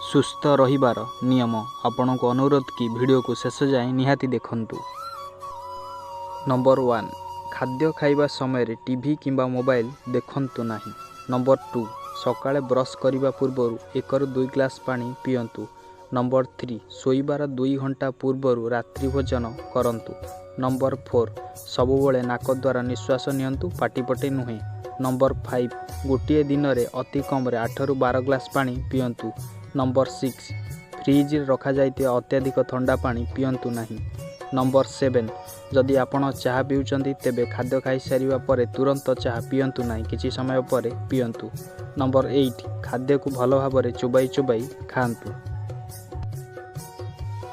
सुस्थ रहिबार नियम आपण को अनुरोध कि वीडियो को शेष जाए निहाती देखंतु। नंबर 1 खाद्य खाइबा समय टीवी किंबा मोबाइल देखंतु नाही। नंबर 2 सकाळे ब्रश करिबा पूर्वरु 1 ରୁ 2 ग्लास पानी पियंतु। नंबर 3 सोइबार 2 घंटा पूर्वरु रात्रि भोजन करंतु। नंबर 4 सबुबले नाक द्वारा निश्वास नियंतु, पाटी पटे नुहे। नंबर 5 गोटे दिन रे अति कम रे 8 ରୁ 12 ग्लास पानी पियंतु। नंबर 6 फ्रिज रखा जाइते अत्याधिक ठंडा पानी पियंतु नाही। नंबर 7 जदि आपण चाह पिउचंती तेबे खाद्य खाई सारिबा परे तुरंत चाह पियंतु नाही, किछि समय परे पियंतु। नंबर 8 खाद्य को भलो भाबरे चुबाई चुबाई खांतु।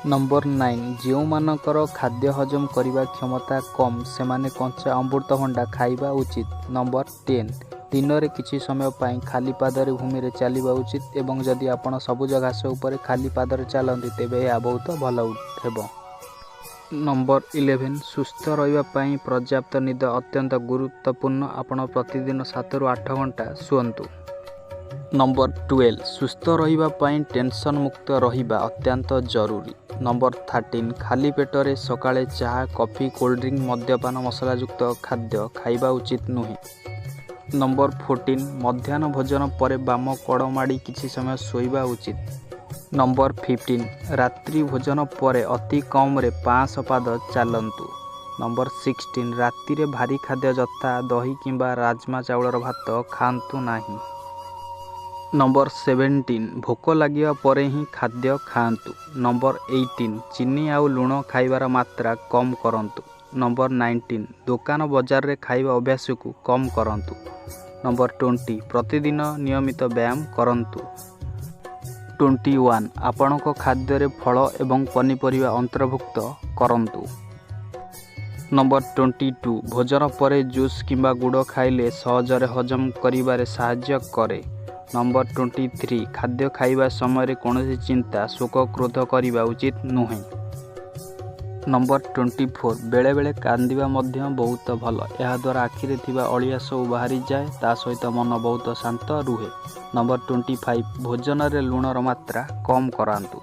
नंबर 9 जो मानकर खाद्य हजम करिबा क्षमता कम सेमाने कंचा अमृतभंडा खाइबा उचित। नंबर 10 दिन रे किछि समय पाई खाली पादरे भूमि रे चलिबा उचित एवं जदि आपण सबुज घास उपरे खाली पादरे चलंती तेबे या बहुत भलो हेबो। नंबर 11 सुस्थ रहिबा पाई पर्याप्त निद अत्यंत गुरुत्वपूर्ण, आपण प्रतिदिन 7 ରୁ 8 घंटा सुअंतु। नंबर 12 सुस्थ रहिबा पाई टेंशन मुक्त रहिबा अत्यंत जरूरी। नंबर 13 खाली पेटरे सकाळे चाह, कॉफी, कोल्ड ड्रिंक, मद्यपान, मसलायुक्त खाद्य खाइबा उचित नुहे। नंबर 14 मध्याह्न भोजन परे बाम कड़ माड़ी किछि समय सोइबा उचित। नंबर 15 रात्रि भोजन परे अति कम रे 5 पाद चालंतु। नंबर 16 राति रे भारी खाद्य जथा दही किंबा राजमा चाउलर भात खांतु नाही। नंबर 17 भोक लागिया परे ही खाद्य खांतु। नंबर 18 चीनी आउ लुण खाइबार मात्रा कम करंतु। नंबर 19 दुकान बजार रे खाइबा अभ्यास को कम करंतु। नंबर 20 प्रतिदिन नियमित व्यायाम करंतु। 21 आपणक खाद्य रे फल एवं पनीपरिया अंतर्भुक्त करंतु। नंबर 22 भोजन परे जूस किंबा गुड़ खाइले सहजरे हजम करिबारे सहाय्य करे। नंबर 23 खाद्य खाइबा समय कौन चिंता शोक क्रोध करिबा उचित नुहे। नंबर 24 बेले बेले कांदिबा मध्य बहुत भल, यह द्वारा आखिरे थिबा अलिया सब बाहरी जाए, ता सहित मन बहुत शांत रुहे। नंबर 25 भोजन रे लुणर मात्रा कम करांतु।